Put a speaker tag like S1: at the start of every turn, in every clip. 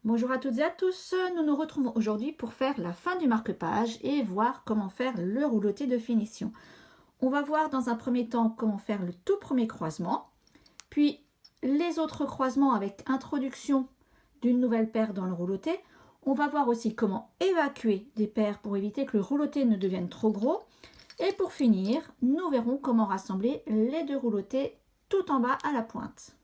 S1: Bonjour à toutes et à tous, nous nous retrouvons aujourd'hui pour faire la fin du marque-page et voir comment faire le rouleauté de finition. On va voir dans un premier temps comment faire le tout premier croisement, puis les autres croisements avec introduction d'une nouvelle paire dans le rouleauté. On va voir aussi comment évacuer des paires pour éviter que le rouleauté ne devienne trop gros. Et pour finir, nous verrons comment rassembler les deux rouleautés tout en bas à la pointe.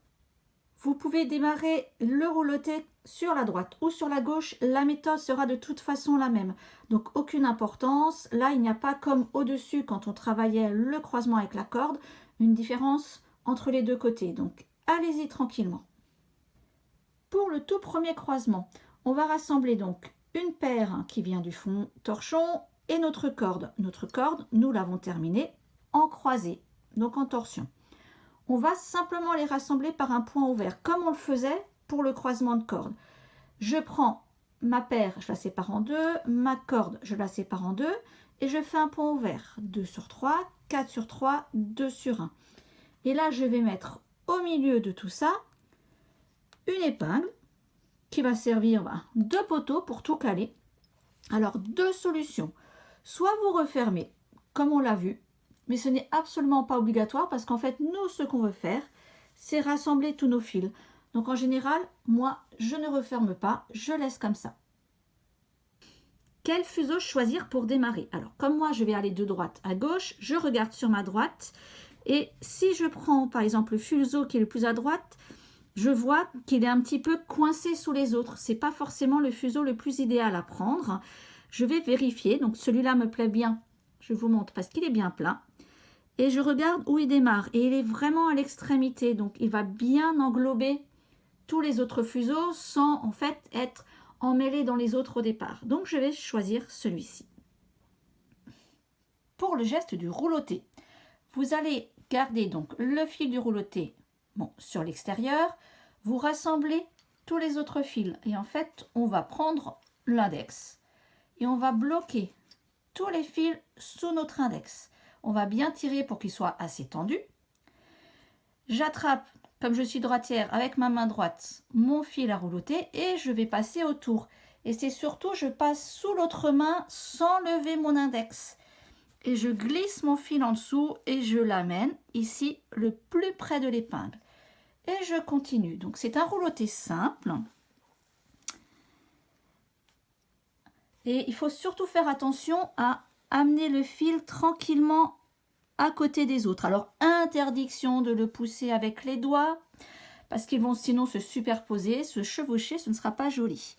S1: Vous pouvez démarrer le rouleauté sur la droite ou sur la gauche, la méthode sera de toute façon la même. Donc aucune importance, là il n'y a pas comme au-dessus quand on travaillait le croisement avec la corde, une différence entre les deux côtés. Donc allez-y tranquillement. Pour le tout premier croisement, on va rassembler donc une paire qui vient du fond torchon et notre corde. Notre corde, nous l'avons terminée en croisée, donc en torsion. On va simplement les rassembler par un point ouvert, comme on le faisait pour le croisement de corde. Je prends ma paire, je la sépare en deux, ma corde, je la sépare en deux, et je fais un point ouvert. 2 sur 3, 4 sur 3, 2 sur 1. Et là, je vais mettre au milieu de tout ça une épingle qui va servir de poteau pour tout caler. Alors, deux solutions. Soit vous refermez, comme on l'a vu, mais ce n'est absolument pas obligatoire parce qu'en fait, nous, ce qu'on veut faire, c'est rassembler tous nos fils. Donc en général, moi, je ne referme pas, je laisse comme ça. Quel fuseau choisir pour démarrer? Alors, comme moi, je vais aller de droite à gauche, je regarde sur ma droite. Et si je prends, par exemple, le fuseau qui est le plus à droite, je vois qu'il est un petit peu coincé sous les autres. Ce n'est pas forcément le fuseau le plus idéal à prendre. Je vais vérifier. Donc, celui-là me plaît bien. Je vous montre parce qu'il est bien plein. Et je regarde où il démarre. Et il est vraiment à l'extrémité. Donc, il va bien englober tous les autres fuseaux sans en fait être emmêlé dans les autres au départ. Donc, je vais choisir celui-ci. Pour le geste du rouleauté, vous allez garder donc le fil du rouleauté sur l'extérieur. Vous rassemblez tous les autres fils. Et en fait, on va prendre l'index et on va bloquer tous les fils sous notre index. On va bien tirer pour qu'il soit assez tendu. J'attrape, comme je suis droitière, avec ma main droite, mon fil à rouleauter et je vais passer autour. Et c'est surtout, je passe sous l'autre main sans lever mon index. Et je glisse mon fil en dessous et je l'amène ici le plus près de l'épingle. Et je continue. Donc c'est un rouleauté simple. Et il faut surtout faire attention à amener le fil tranquillement à côté des autres. Alors, interdiction de le pousser avec les doigts, parce qu'ils vont sinon se superposer, se chevaucher, ce ne sera pas joli.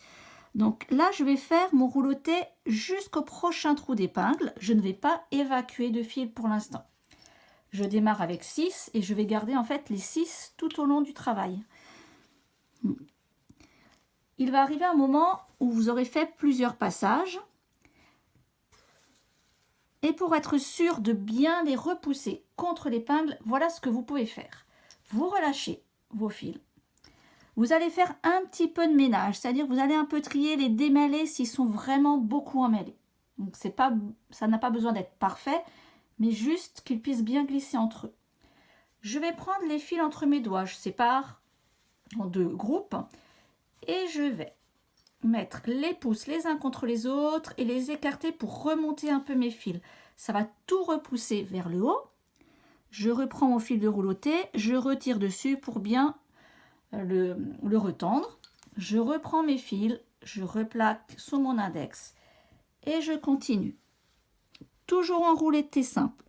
S1: Donc là, je vais faire mon rouleauté jusqu'au prochain trou d'épingle. Je ne vais pas évacuer de fil pour l'instant. Je démarre avec 6 et je vais garder en fait les 6 tout au long du travail. Il va arriver un moment où vous aurez fait plusieurs passages. Et pour être sûr de bien les repousser contre l'épingle, voilà ce que vous pouvez faire. Vous relâchez vos fils. Vous allez faire un petit peu de ménage, c'est-à-dire vous allez un peu trier, les démêler s'ils sont vraiment beaucoup emmêlés. Donc ça n'a pas besoin d'être parfait, mais juste qu'ils puissent bien glisser entre eux. Je vais prendre les fils entre mes doigts, je sépare en deux groupes et je vais mettre les pouces les uns contre les autres et les écarter pour remonter un peu mes fils. Ça va tout repousser vers le haut. Je reprends mon fil de rouleauté, je retire dessus pour bien le retendre. Je reprends mes fils, je replaque sous mon index et je continue. Toujours en rouleté simple.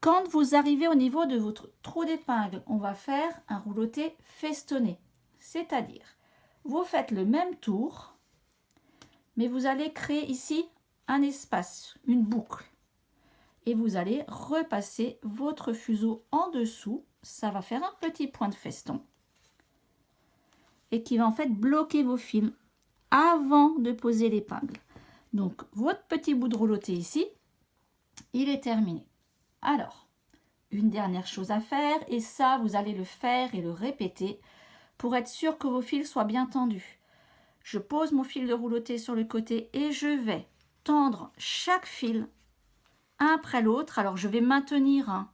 S1: Quand vous arrivez au niveau de votre trou d'épingle, on va faire un rouleauté festonné, c'est-à-dire vous faites le même tour, mais vous allez créer ici un espace, une boucle. Et vous allez repasser votre fuseau en dessous. Ça va faire un petit point de feston. Et qui va en fait bloquer vos fils avant de poser l'épingle. Donc, votre petit bout de rouleauté ici, il est terminé. Alors, une dernière chose à faire, et ça, vous allez le faire et le répéter, pour être sûr que vos fils soient bien tendus. Je pose mon fil de rouleauté sur le côté et je vais tendre chaque fil un après l'autre. Alors je vais maintenir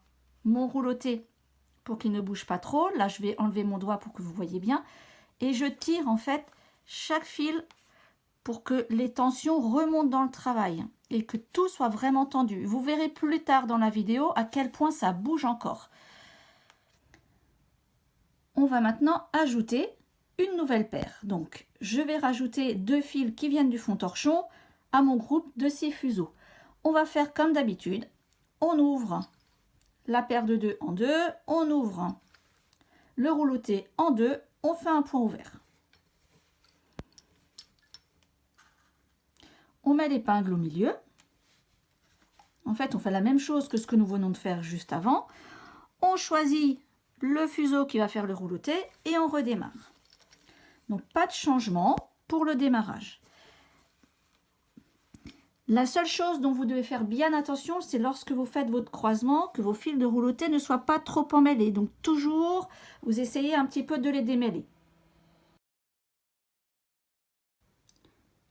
S1: mon rouleauté pour qu'il ne bouge pas trop. Là je vais enlever mon doigt pour que vous voyez bien. Et je tire en fait chaque fil pour que les tensions remontent dans le travail et que tout soit vraiment tendu. Vous verrez plus tard dans la vidéo à quel point ça bouge encore. On va maintenant ajouter une nouvelle paire. Donc, je vais rajouter 2 fils qui viennent du fond torchon à mon groupe de 6 fuseaux. On va faire comme d'habitude. On ouvre la paire de 2 en 2, on ouvre le rouleauté en 2, on fait un point ouvert. On met l'épingle au milieu. En fait, on fait la même chose que ce que nous venons de faire juste avant. On choisit le fuseau qui va faire le rouleauté et on redémarre. Donc, pas de changement pour le démarrage. La seule chose dont vous devez faire bien attention, c'est lorsque vous faites votre croisement, que vos fils de rouleauté ne soient pas trop emmêlés. Donc, toujours, vous essayez un petit peu de les démêler.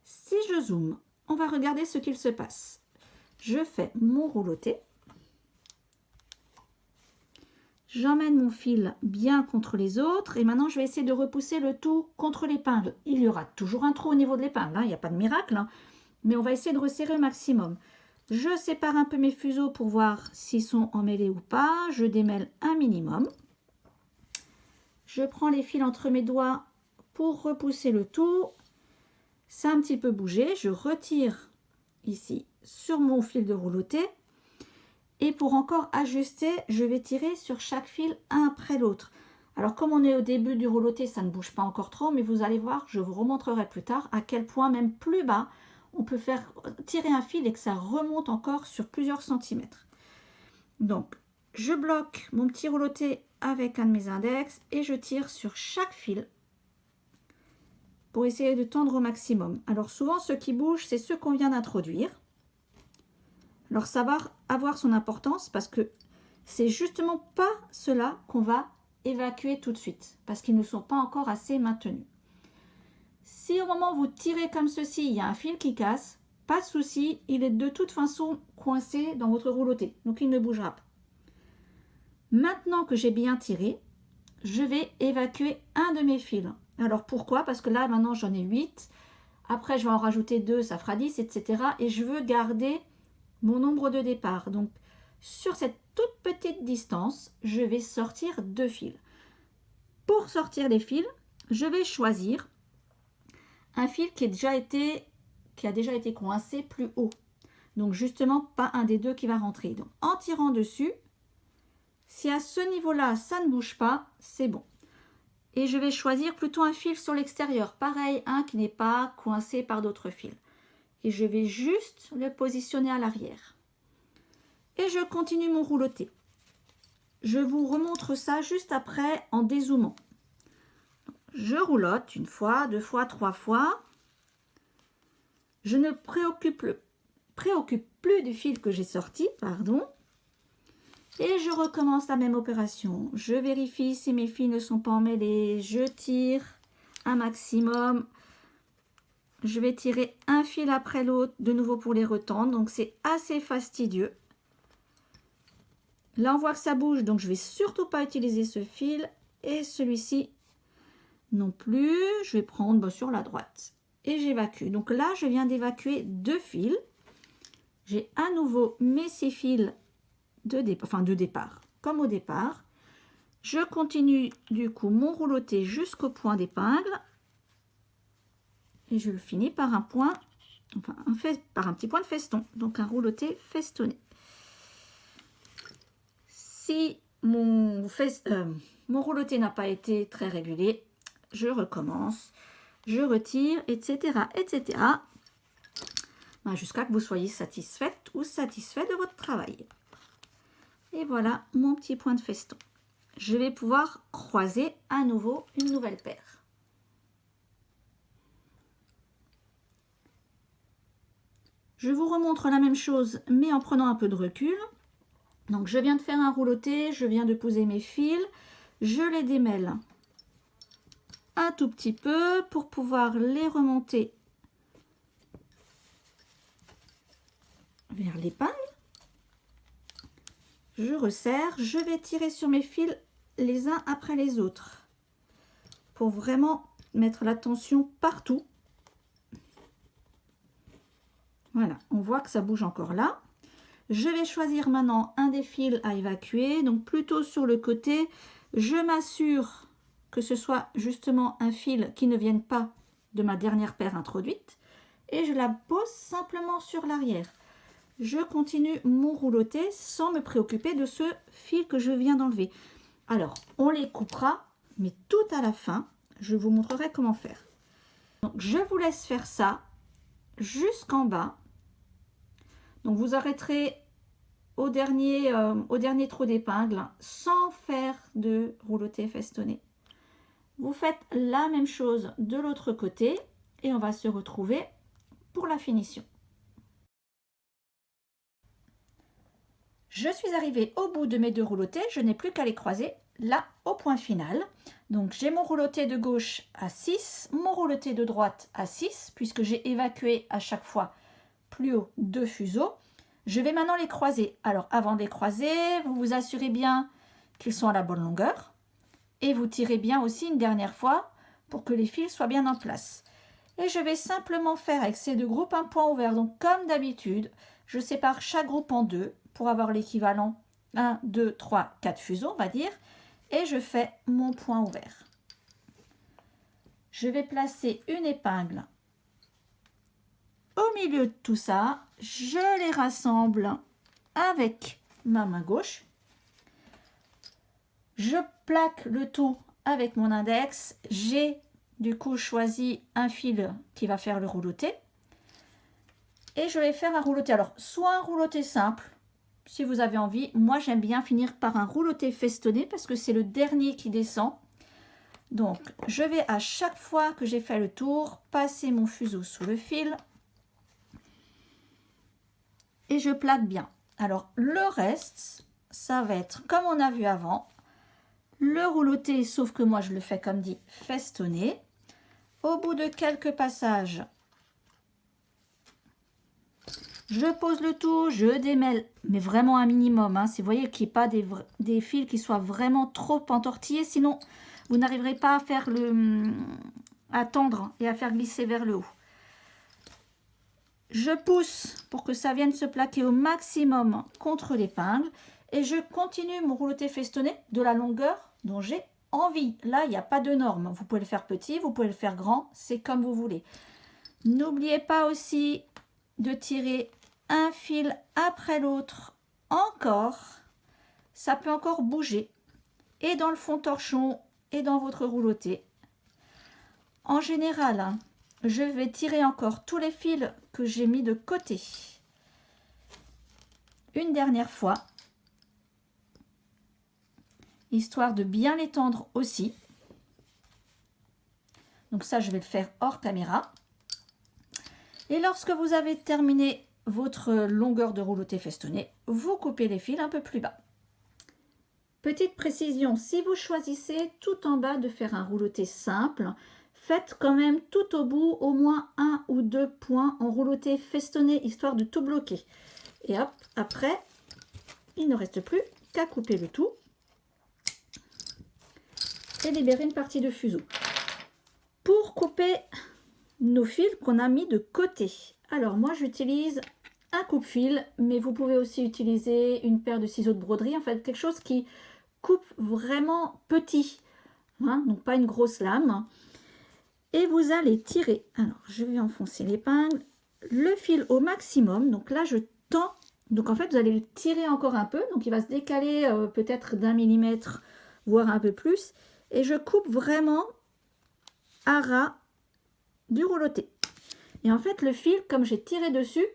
S1: Si je zoome, on va regarder ce qu'il se passe. Je fais mon rouleauté. J'emmène mon fil bien contre les autres et maintenant je vais essayer de repousser le tout contre l'épingle. Il y aura toujours un trou au niveau de l'épingle, hein, il n'y a pas de miracle, hein, mais on va essayer de resserrer au maximum. Je sépare un peu mes fuseaux pour voir s'ils sont emmêlés ou pas. Je démêle un minimum. Je prends les fils entre mes doigts pour repousser le tout. Ça a un petit peu bougé. Je retire ici sur mon fil de rouleauté. Et pour encore ajuster, je vais tirer sur chaque fil un après l'autre. Alors comme on est au début du rouleauté, ça ne bouge pas encore trop, mais vous allez voir, je vous remontrerai plus tard à quel point même plus bas, on peut faire tirer un fil et que ça remonte encore sur plusieurs centimètres. Donc, je bloque mon petit rouleauté avec un de mes index et je tire sur chaque fil pour essayer de tendre au maximum. Alors souvent, ceux qui bougent, c'est ceux qu'on vient d'introduire. Alors ça va avoir son importance parce que c'est justement pas ceux-là qu'on va évacuer tout de suite parce qu'ils ne sont pas encore assez maintenus. Si au moment où vous tirez comme ceci, il y a un fil qui casse, pas de souci, il est de toute façon coincé dans votre rouleauté, donc il ne bougera pas. Maintenant que j'ai bien tiré, je vais évacuer un de mes fils. Alors pourquoi? Parce que là maintenant j'en ai 8, après je vais en rajouter 2, ça fera 10, etc. Et je veux garder mon nombre de départ. Donc sur cette toute petite distance, je vais sortir 2 fils. Pour sortir les fils, je vais choisir un fil qui a déjà été coincé plus haut. Donc justement pas un des deux qui va rentrer. Donc en tirant dessus, si à ce niveau-là ça ne bouge pas, c'est bon. Et je vais choisir plutôt un fil sur l'extérieur. Pareil, un qui n'est pas coincé par d'autres fils. Et je vais juste le positionner à l'arrière. Et je continue mon rouleauté. Je vous remontre ça juste après en dézoomant. Je roulotte une fois, 2 fois, 3 fois. Je ne préoccupe plus du fil que j'ai sorti, pardon. Et je recommence la même opération. Je vérifie si mes fils ne sont pas emmêlés. Je tire un maximum. Je vais tirer un fil après l'autre de nouveau pour les retendre. Donc c'est assez fastidieux. Là on voit que ça bouge, donc je vais surtout pas utiliser ce fil. Et celui-ci non plus. Je vais prendre sur la droite. Et j'évacue. Donc là je viens d'évacuer 2 fils. J'ai à nouveau mes 6 fils de départ, comme au départ. Je continue du coup mon rouleauté jusqu'au point d'épingle. Et je le finis par un point, par un petit point de feston, donc un rouleauté festonné. Si mon rouleauté n'a pas été très régulier, je recommence, je retire, etc., etc. Jusqu'à que vous soyez satisfaite ou satisfait de votre travail. Et voilà mon petit point de feston. Je vais pouvoir croiser à nouveau une nouvelle paire. Je vous remontre la même chose, mais en prenant un peu de recul. Donc, je viens de faire un rouleauté, je viens de poser mes fils, je les démêle un tout petit peu pour pouvoir les remonter vers l'épingle. Je resserre, je vais tirer sur mes fils les uns après les autres pour vraiment mettre la tension partout. Voilà, on voit que ça bouge encore là. Je vais choisir maintenant un des fils à évacuer, donc plutôt sur le côté. Je m'assure que ce soit justement un fil qui ne vienne pas de ma dernière paire introduite et je la pose simplement sur l'arrière. Je continue mon rouloté sans me préoccuper de ce fil que je viens d'enlever. Alors, on les coupera, mais tout à la fin, je vous montrerai comment faire. Donc, je vous laisse faire ça jusqu'en bas. Donc, vous arrêterez au dernier trou d'épingle sans faire de rouloté festonné. Vous faites la même chose de l'autre côté et on va se retrouver pour la finition. Je suis arrivée au bout de mes 2 roulotés, je n'ai plus qu'à les croiser là au point final. Donc j'ai mon rouloté de gauche à 6, mon rouloté de droite à 6, puisque j'ai évacué à chaque fois plus haut 2 fuseaux. Je vais maintenant les croiser. Alors avant de les croiser, vous vous assurez bien qu'ils sont à la bonne longueur. Et vous tirez bien aussi une dernière fois pour que les fils soient bien en place. Et je vais simplement faire avec ces 2 groupes un point ouvert. Donc comme d'habitude, je sépare chaque groupe en 2 pour avoir l'équivalent 1, 2, 3, 4 fuseaux, on va dire. Et je fais mon point ouvert. Je vais placer une épingle au milieu de tout ça. Je les rassemble avec ma main gauche. Je plaque le tout avec mon index. J'ai du coup choisi un fil qui va faire le rouloté. Et je vais faire un rouloté. Alors, soit un rouloté simple, si vous avez envie. Moi, j'aime bien finir par un rouloté festonné parce que c'est le dernier qui descend. Donc, je vais à chaque fois que j'ai fait le tour, passer mon fuseau sous le fil. Et je plaque bien. Alors, le reste, ça va être comme on a vu avant. Le rouloté, sauf que moi, je le fais comme dit, festonné. Au bout de quelques passages, je pose le tout, je démêle, mais vraiment un minimum. Hein. Vous voyez qu'il n'y ait pas des fils qui soient vraiment trop entortillés, sinon vous n'arriverez pas à faire à tendre et à faire glisser vers le haut. Je pousse pour que ça vienne se plaquer au maximum contre l'épingle et je continue mon rouloté festonné de la longueur dont j'ai envie. Là, il n'y a pas de norme. Vous pouvez le faire petit, vous pouvez le faire grand, c'est comme vous voulez. N'oubliez pas aussi de tirer un fil après l'autre encore. Ça peut encore bouger et dans le fond torchon et dans votre rouloté. En général, hein, je vais tirer encore tous les fils que j'ai mis de côté. Une dernière fois, histoire de bien les tendre aussi. Donc ça, je vais le faire hors caméra. Et lorsque vous avez terminé votre longueur de rouloté festonné, vous coupez les fils un peu plus bas. Petite précision, si vous choisissez tout en bas de faire un rouloté simple, faites quand même tout au bout au moins 1 ou 2 points en rouloté festonné, histoire de tout bloquer. Et hop, après, il ne reste plus qu'à couper le tout et libérer une partie de fuseau. Pour couper nos fils qu'on a mis de côté, alors moi j'utilise un coupe-fil, mais vous pouvez aussi utiliser une paire de ciseaux de broderie, en fait quelque chose qui coupe vraiment petit, hein, donc pas une grosse lame. Et vous allez tirer, alors je vais enfoncer l'épingle, le fil au maximum, donc là je tends, donc en fait vous allez le tirer encore un peu, donc il va se décaler peut-être d'1 millimètre, voire un peu plus, et je coupe vraiment à ras du rouloté. Et en fait le fil, comme j'ai tiré dessus,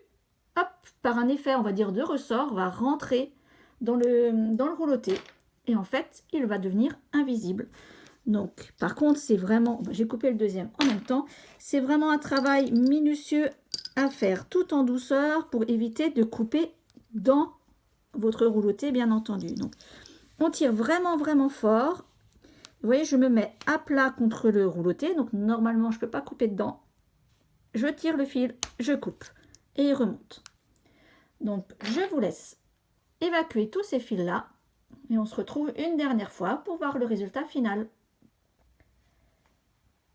S1: hop, par un effet on va dire de ressort, va rentrer dans le rouloté et en fait il va devenir invisible. Donc par contre c'est vraiment, j'ai coupé le deuxième en même temps, c'est vraiment un travail minutieux à faire tout en douceur pour éviter de couper dans votre rouloté bien entendu. Donc on tire vraiment fort. Vous voyez, je me mets à plat contre le rouloté, donc normalement je ne peux pas couper dedans. Je tire le fil, je coupe et il remonte. Donc je vous laisse évacuer tous ces fils là et on se retrouve une dernière fois pour voir le résultat final.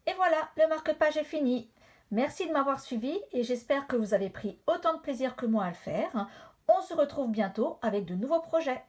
S1: Et voilà. voilà, le marque-page est fini. Merci de m'avoir suivi et j'espère que vous avez pris autant de plaisir que moi à le faire. On se retrouve bientôt avec de nouveaux projets.